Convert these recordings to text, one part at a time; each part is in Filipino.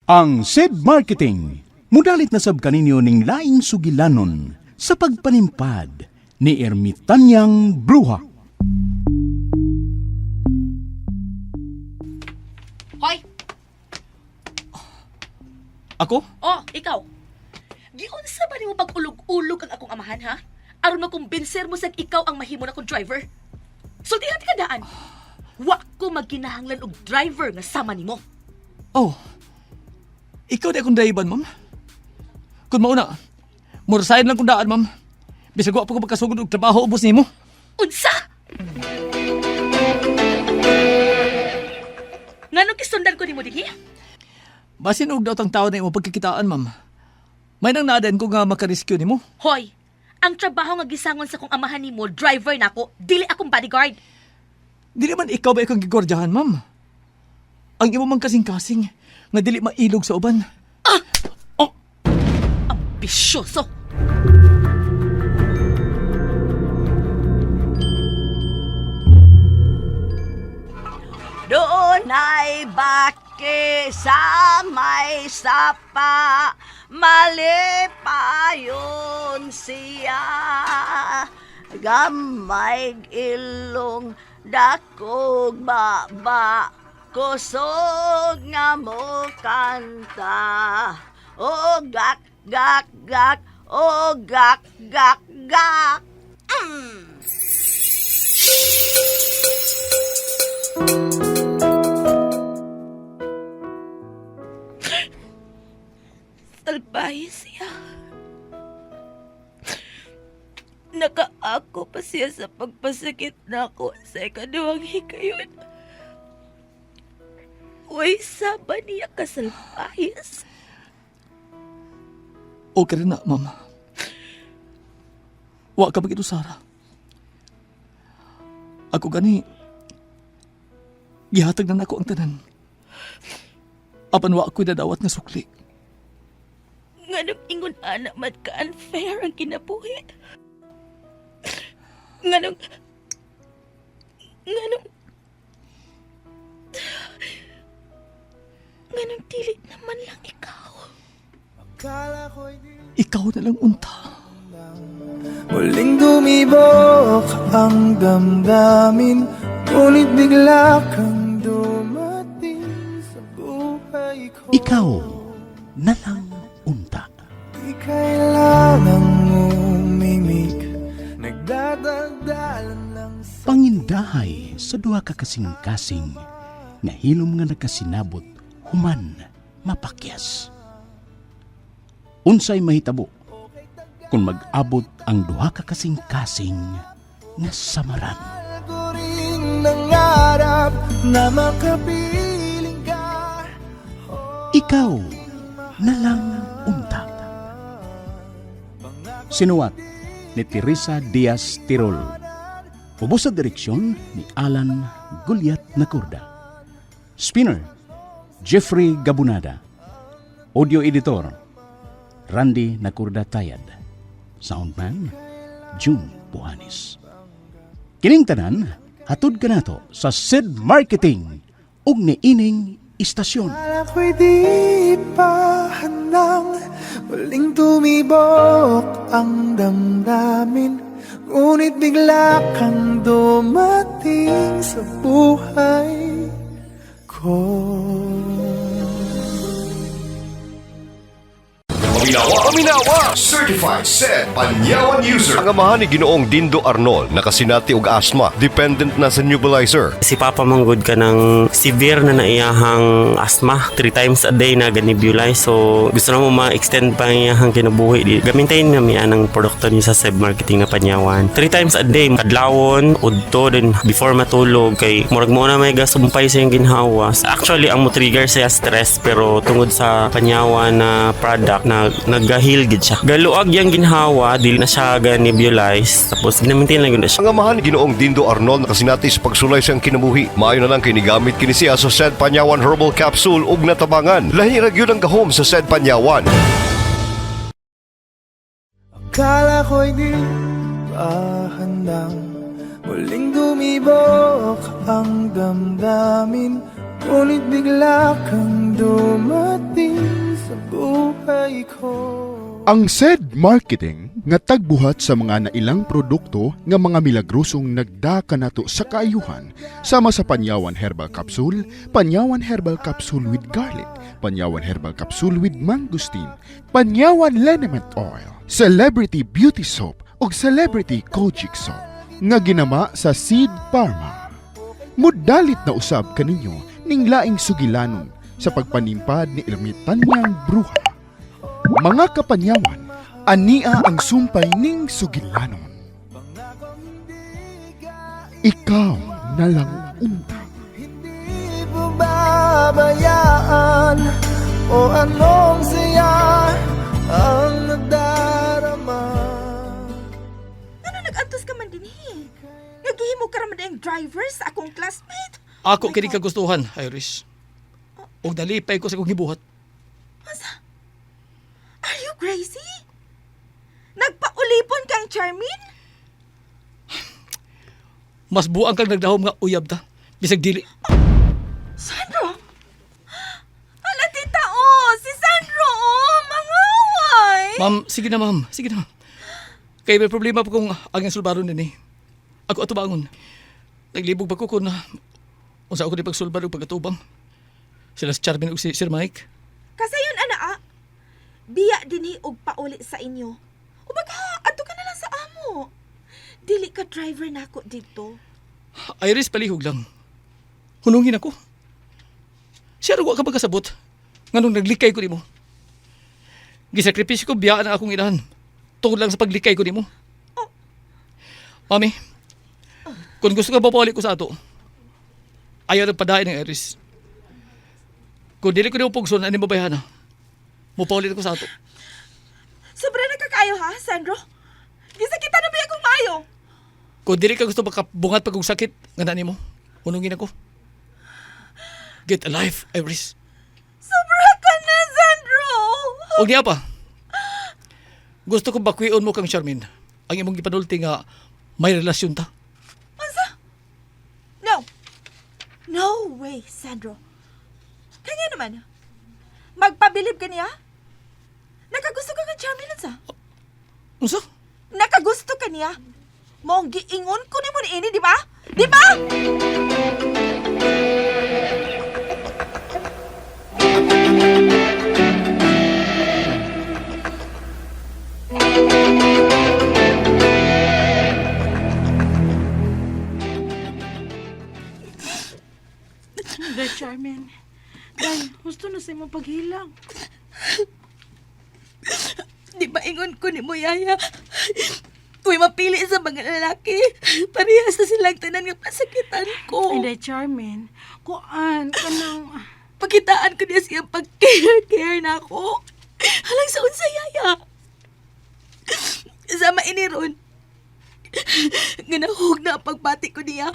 Ang SED Marketing, mudalit na sab kaninyo ning laing sugilanon sa pagpanimpad ni Ermitanyang Bruha. Hoy! Ako? Oh, ikaw. Giunsa ba nimo pag-ulog-ulog ang akong amahan, ha? Aron makumbinser mo sa ikaw ang mahimo na kong driver. Sultihan ka daan. Wa ko magkinahanglan og driver nga sama nimo. Oh, ikaw di akong daiban, ma'am. Kung mauna, murasayan lang kong daan, ma'am. Bisag wa pa ko magkasugod og trabaho ubos nimo. Unsa? Nganong kisundan ko nimo dihi? Basin og daw tang tao na imong pagkikitaan, ma'am. May nang nadan ko nga makarescue nimo. Hoy, ang trabaho nga gisangon sa kong amahan nimo, driver nako, dili akong bodyguard. Di naman ikaw ba ikang gigwardyahan, ma'am? Ang imo man kasing-kasing nga dili mailog sa uban. Ambisyoso! Doon ay baki sa may sapa, mali pa yun siya. Gamay ilong, dakog baba, kusog nga mo kanta. O gak, gak, gak, o gak, gak, gak. Salbahe siya. Nakaako pa siya sa pagpasakit na ako sa ikaduhang hikayon. Uy, saba niya kasalbahis. Okay rin na, ma'am. Wa ka bagito, Sarah. Ako gani, gihatag na nako ang tanan. Apan wa ako'y dadawat nga sukli. Nganong ingon anak mat ka-unfair ang kinabuhi. Nganong dili naman lang ikaw. Ikaw na lang unta. Muling dumibok ang damdamin, ngunit bigla kang dumating sa buhay ko. Ikaw na lang unta. Di kailangang umimik, nagdadaldalan lang sa Pangindahay sa duha ka kasing-kasing nga hilom nga nagkasinabot human mapakyas. Unsay mahitabo kung mag-abot ang duha ka kasing-kasing nga samaran. ko rin nangarap na makapiling ka. Ikaw na lang unta. Sinuwat ni Teresa Diaz Tirol. Ubos sa direksyon ni Alan Gulyat Nakurda. Spinner, Jeffrey Gabunada. Audio editor, Randy Nakurda Tayad. Soundman, June Buanis. Kining tanan, hatod ka nato sa SED Marketing ug niining istasyon. Akala ko'y di pa handang muling tumibok ang damdamin, ngunit bigla kang dumating sa buhay ko. Paminawa! Certified SED Panyawan User. Ang amahan ni Ginoong Dindo Arnold nakasinati og asthma, dependent na sa nebulizer. Si Papa manggod ka ng severe na naiyahang asthma. 3 times a day na nebulize. So gusto na mo ma-extend pa ang iyahang kinabuhi. Gamintayin na miya ng produkto niya sa SED Marketing na Panyawan. 3 times a day, kadlawon, udto, then before matulog, kay murag mo na may gasumpay sa yung ginhawa. Actually, ang mo-trigger siya stress, pero tungod sa Panyawan na product na nag-heal gid siya. Galuag yang ginhawa, dili na siya nebulize. Tapos ginamintain lang gud siya. Ang amahan ni Ginoong Dindo Arnold nakasinati sa pagsulay siyang kinabuhi. Maayo na lang kinigamit kini siya sa SED Panyawan Herbal Capsule ug natabangan. Lahi ra gyud ang gahom sa SED Panyawan. Akala ko'y di pa handang muling dumibok ang damdamin, ngunit bigla kang dumating ko. Ang SED Marketing nga tagbuhat sa mga nailang produkto nga mga milagrosong nagdaka nato sa kaayuhan sama sa Panyawan Herbal Capsule, Panyawan Herbal Capsule with Garlic, Panyawan Herbal Capsule with Mangosteen, Panyawan Liniment Oil, Celebrity Beauty Soap ug Celebrity Kojic Soap nga ginama sa Seed Pharma. Mudalit na usab kaninyo ning laing sugilanon sa pagpanimpad ni Ermitanyang Bruha. Mga kapanyawan, ania ang sumpay ning sugilanon. Ikaw na lang unta. Hindi mo babayaan o anong saya ang nadarama. Ano nag-antos ka man din Nagihimo ka raman ang driver sa akong classmate. Ako kini kagustuhan, Iris. O dalipay ko sa kong gibuhat. Masa? Are you crazy? Nagpaulipon kang Charmin? Mas buang kang nagdahom nga uyab ta. Bisag dili. Sandro? Ala, tita, si Sandro, mangaway. Ma'am, sige na ma'am. Sige na. Kaya may problema po kung ang sulbaron din Ako ato bangon. Naglibog pa ko kung unsa ako di pagsulbar o pagkatubang. Sila si Charmin o si Sir Mike. Kasayon, ana, biya din og pauli sa inyo. O baga, ato ka na lang sa amo. Dili ka driver na ako dito. Iris, palihog lang. Hunungin ako. Siya rin ka pagkasabot. Nga nung naglikay ko ni mo. Gisakripisyo ko biyaan ang akong inahan. Tungkol lang sa paglikay ko ni mo. Mami, kung gusto ka papawali ko sa ato, ayaw nagpadain ng Iris. Kung dili ko na upugson, ano mabayahan na? Mupawali ko sa ato. Sobra na kakayo ha, Sandro? Gisakita na ba akong maayo? Kung dili ka gusto makabungat pag sakit, nga nani mo, hunungin ako. Get alive, Iris. Sobra ka na, Sandro! O niya pa, gusto ko bakwion mo kang Charmin. Ang imong gipanulti nga may relasyon ta. Masa? No. No way, Sandro. Kanya naman, magpabilib ka niya? Nakagusto ka ka Charmin sa? Unsa? Nakagusto ka niya? Mong giingon ko ni mo ni ini, di ba? Di ba? Day, Charmin. Day, gusto na sa imong paghilang. Di ba ingon ko ni mo, Yaya? Kung mapili sa mga lalaki, parehas na silang tanan nga pasakitan ko. Ay, Day, Charmin. Kuan ka nang... Pakitaan ko niya siyang pag-care na ako. Halang sa unsa, Yaya. Sama ini ron. Ganahog na ang pagbati ko niya.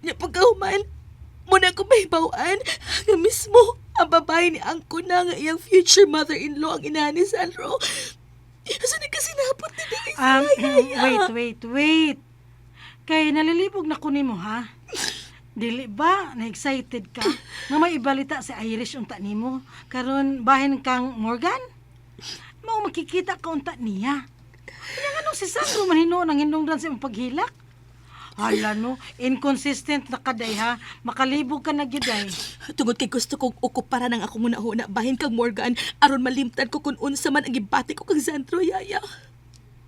Niya pagkahuman, muna ko mahibawaan nga mismo ang babae ni Angko na nga iyang future mother-in-law ang inahan ni Sandro. Asa na kasi napot na di kay Yaya. Wait. Kay nalilibog na kunin mo, ha? Dili ba na-excited ka nga may ibalita si Irish unta nimo karon bahin kang Morgan? Mao makikita ka unta niya. Kaya nga nung si Sandro man hinuon ang hinungdan sa imong paghilak. Hala no, inconsistent na kaday ha. Makalibog ka na gyuday. Tungod kay gusto kong ukupara ng ako muna-huna bahin kang Morgan aron malimtan ko kung unsa man ang gibati ko kang Sandro, Yaya.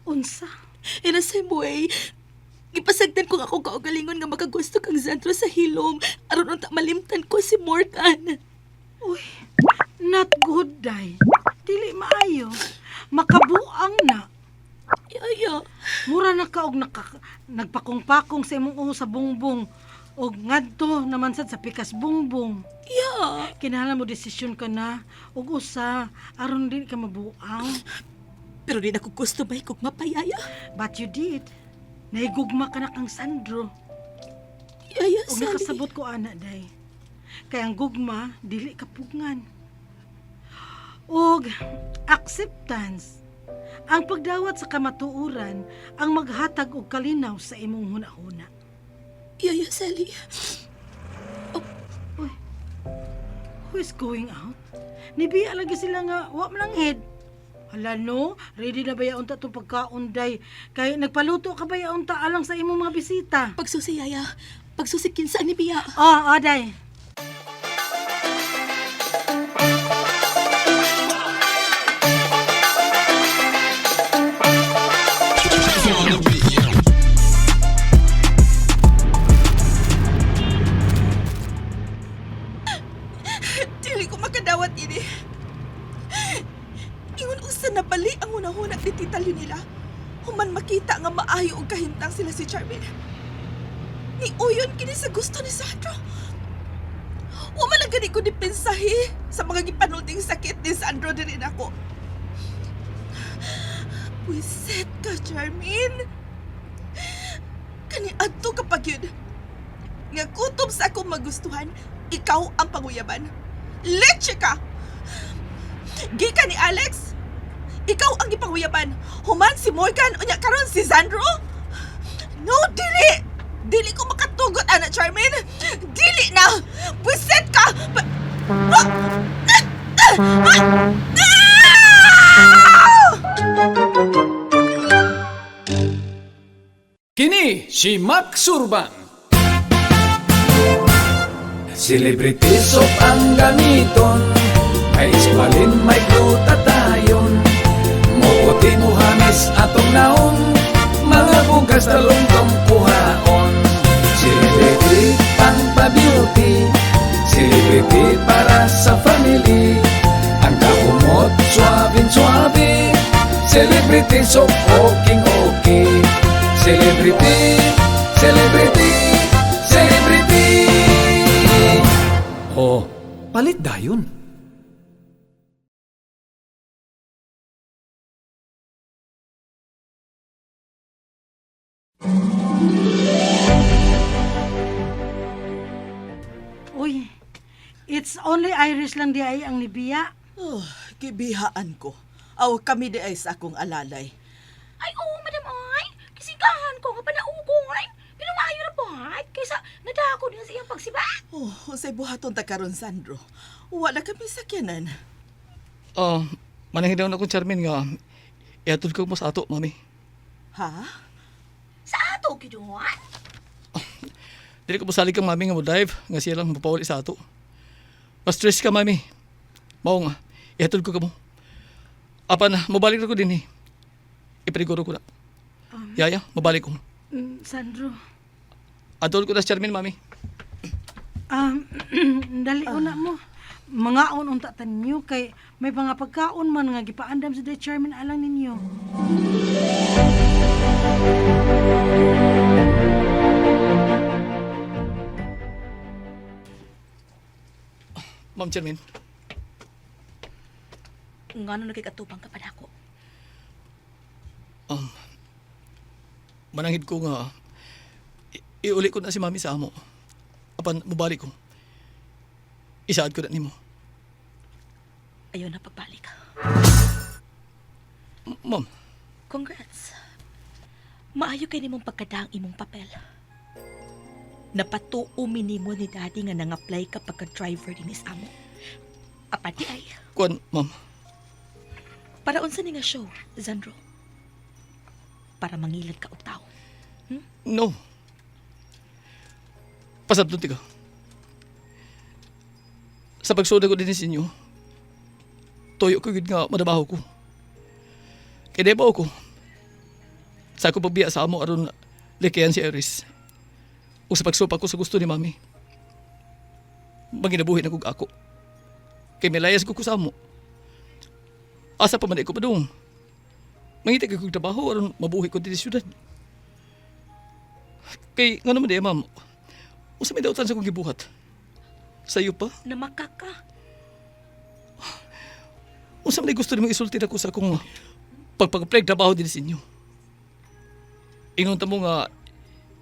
Unsa? In the same way, gipasagdan ko ako kaugalingon nga makagusto kang Sandro sa hilom aron unta malimtan ko si Morgan. Uy, not good day. Dili maayo. Makabuang na. Yaya. Mura na ka og nagpakong-pakong sa imong uho sa bungbong og ngadto naman sad sa pikas bungbong. Yeah. Kinahanglan mo desisyon ka na og usa aron din ka mabuang. Pero di na ko gusto ba kung mapayaya? But you did. Naigugma ka na kang Sandro. Yaya, Og Sally. nakasabot ko ana day. Kay ang gugma dili kapugngan. Og acceptance. Ang pagdawat sa kamatuuran ang maghatag og kalinaw sa imong hunahuna. Yaya, Sally. Who is going out? Nibiya lagi sila nga wa man ang head. Hala no, ready na ba yaon ta itong pagkaunday? Kay nagpaluto ka ba yaon ta alang sa imong mga bisita? Pagsusi, Yaya. Pagsusi kinsa ni Biya. Day. Dili ko makadawat ini. Ingon usa na bali ang hunahuna ni Tita Lunila. Human makita nga maayo og kahimtang sila si Charmin. Ni uyon kini sa gusto ni Sandro. Wa man lang gani ko dipensahi sa mga gipanulting sakit ni Sandro diri nako. Wiset ka, Charmin. Kani adto ka pa gyud. Nga kutob sa akong magustuhan, ikaw ang panguyaban. Leche ka! Gika ni Alex, ikaw ang ipanguyaban. Human si Morgan, unya karon si Sandro? No, dili! Dili ko makatugot, Ana Charmin! Dili na! Buset ka! Kini si Max Urban. Celebrity soap ang gamiton, may iskwalin, may glutatayon. Muputi mo hamis atong naong, mga bugas talong kuhaon. Celebrity pang pa-beauty, celebrity para sa family. Ang kahumot, suabing-suabe, celebrity soap okay. Celebrity, celebrity, celebrity. Oh, palit dayon. Uy, it's only Irish lang di ay ang nibiya. Oh, kibihaan ko. Aw kami di ay sa akong alalay. Ay, oo, Madam Ay. Kisigahan ko nga panaugong ay. Pinumayo na po ay. Kaysa nadako niya sa iyang pagsiba. Oh, usay buhaton ta karon Sandro. Wala kami sakyanan. Manangin daw na kong Charmin nga, iatod ko mo sa ato, mami. Ha? Sa ato, kinuhan. Dili ko masalig kang mami nga mo dive, nga siya lang mapawali sa ato. Ma-stress ka, mami. Mao nga, iatod ko ka mo. Apan, mabalik na ko din eh. Ipaniguro ko na. Yaya, mabalik ko. Sandro, Atod ko na sa Charmin, mami. dali una mo. Mangaon unta tanyo kay may mga pagkaon man nga gipaandam sa the chairman alang ninyo. Ma'am Charmin, Nga nung nagkikatupang ka pa na ako. manangid ko nga, iuli ko na si mami sa amo. Apan, mabalik ko. Isaad ko na nimo. Ayaw na pagbalik. Ma'am, Congrats. Maayo kay nimong pagkadaang imong papel. Napatuumi nimo ni Daddy nga nang-apply ka pagka-driver din is amo. Apati ay, kuan, ma'am. para unsa ni nga show, Sandro? Para mangilad ka og tao. No. Pasabtot ka. Sa pagsuda ko din sa inyo, toyo ko yun nga madabaho ko. Kaya debaw ko. Sa ako pagbiya sa amo aron likayan si Iris. O sa pagsupak ko sa gusto ni mami. Maginabuhi na kog ako. Kaya may layas ko sa amo. Asa pa man ko padung. Mangita kong trabaho aron mabuhi ko din sa syudad. Kay nga naman di, ma'am. Usa may dautan sa kong gibuhat. Sa'yo pa? Namaka ka. Usa may gusto nimong isulti ako sa akong pagpag-apply trabaho din sa inyo. Ingon ta mo nga,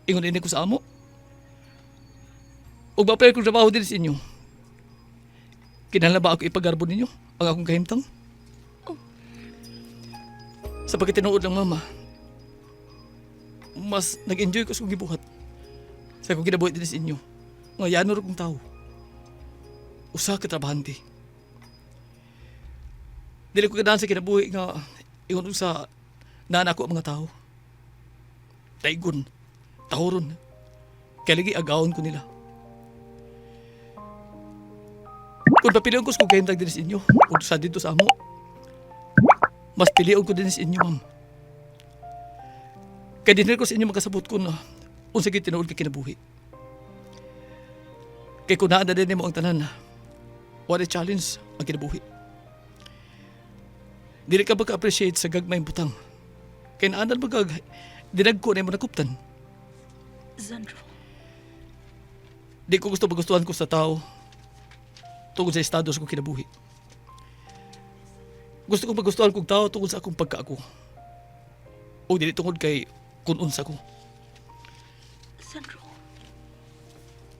ingon ini ko sa amo. O ba-apply ko trabaho din sa inyo. Kinahanglan ba ako ipagarbo ninyo ang akong kahimtang? Sa pagkatinuod lang, mama, mas nag-enjoy ko sa kong gibuhat. Sa akong ginabuhat din sa inyo. Nga yanor kong tao. Usa ka trabahante. Dili ko ganahan sa kinabuhi nga ingon sa nana ko ang mga tao. Taigon, tahoron. Kaya lagi agawon ko nila. Kung papilion ko sa kugayntag din sa inyo, kung sa dito sa amo, mas pilion ko din sa inyo, ma'am. Kaya din ko sa inyo magkasabot ko na unsa gyud tinuod kay kinabuhi. Kaya kung naa na din mo ang tanan, what a challenge ang kinabuhi. Dili ka baka-appreciate sa gagmayng butang. Kaya naanan magag, dinagko na mo nakuptan. Sandro, Di ko gusto magustuhan ko sa tao tungkol sa estados ko kinabuhi. Gusto ko magustuhan kong tao tungkol sa akong pagkaako. O dili tungkol kay kung unsa ko. Sandro,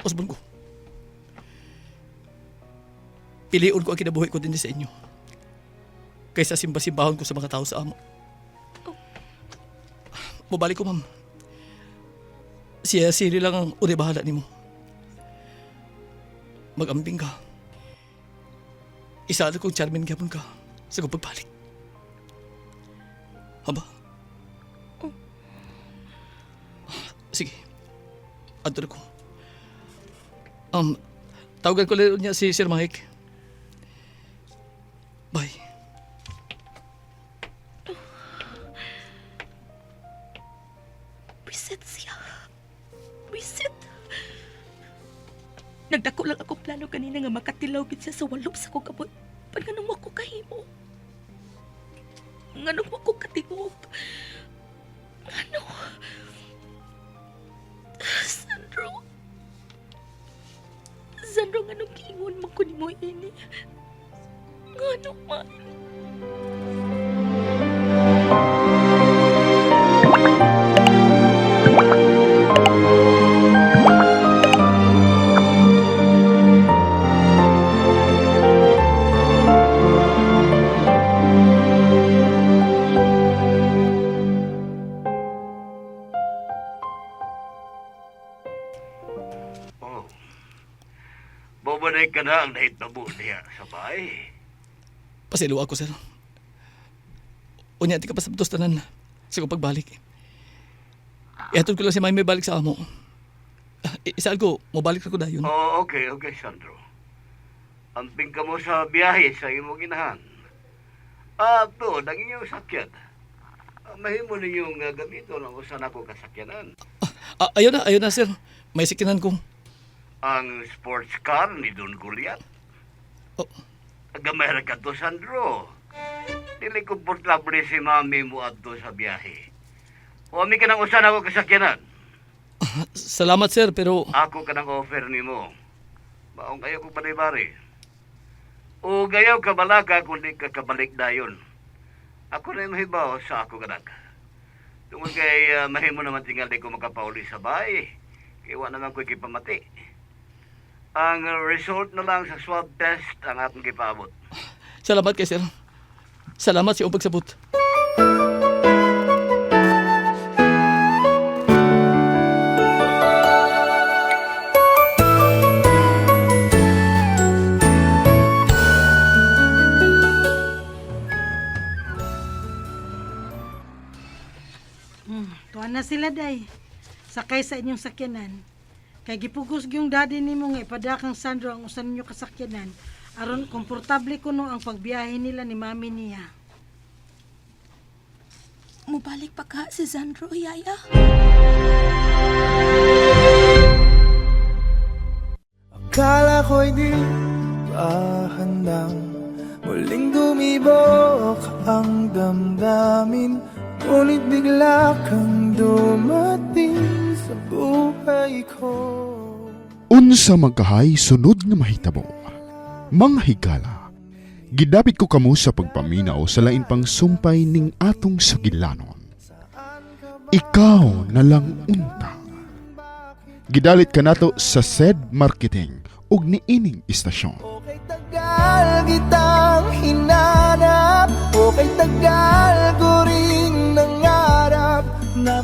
Osbon ko. Piliun ko ang kinabuhi ko din sa inyo. Kaysa simba-simbahon ko sa mga tao sa amo. Mabalik ko, ma'am. Siya sili lang ang uri bahala ni mo. Mag-ambing ka. Isa kong charming gapon ka sa kong pagbalik. Haba? Sige. Adto na ko. Tawagan ko lang niya si Sir Mike. Bye. bisit siya. Bisit. Nagdako lang ako plano kanina nga makatilaw gid siya sa walop sa kong kabot. Panganong mo ko kahimo. Nganong mo ko katingog. Ngano? Sandro. Sandro, nganong giingon mo ko ni mo ini? Ngano man? Bobanay ka na ang nahitabo niya sa bahay. Pasilo ako, sir. Unya, di ka pa sa tanan sa kong pagbalik. Ihatod ko lang si May balik sa amo. Isaan ko, mabalik ako dayon. Oh, okay, Sandro. Amping ka mo sa biyahe sa imong inahan. To, nang inyong sakyan. Mahimo ninyong gamito ng usan ako kasakyanan. Ayun na, sir. May sikinan ko. Ang sports car ni Don Goliath. Oh. Gamay ra ka to, Sandro. Dili komportable si mami mo adto sa biyahe. Huwag ka ng usan ako kasakyanan. Salamat, sir, pero... Ako ka ng offer ni mo. Maong kayo kong panibari. O gayaw ka balaka kung di ka kabalik dayon. Ako na yung mahibaw sa ako kanak. Tungkol kay mahimo naman tingal di ko makapauli sa bahay. Kaya naman ko ikipamati. Ang result na lang sa swab test ang atong gipaabot. Salamat kay sir. Salamat sa iyong pagsabot. Tuwan na sila, day. Sakay sa inyong sakyanan. Kay gipugos yung daddy nimo nga ipadakang Sandro ang usan ninyo kasakyanan aron komportable kuno ang pagbiyahe nila ni mami niya. Mubalik pa ka si Sandro, yaya? Akala ko'y di pa handang muling dumibok ang damdamin, ngunit bigla kang dumating sa buhay ko. Unsa magkahay sunod nga mahitabo. Mga higala, gidapit ko kamo sa pagpaminaw sa lain pang sumpay ning atong sagilanon. Ikaw na lang unta. Gidalit ka nato sa SED Marketing ug niining istasyon. Okay, tagal kitang hinanap, okay, tagal ko ring nangarap na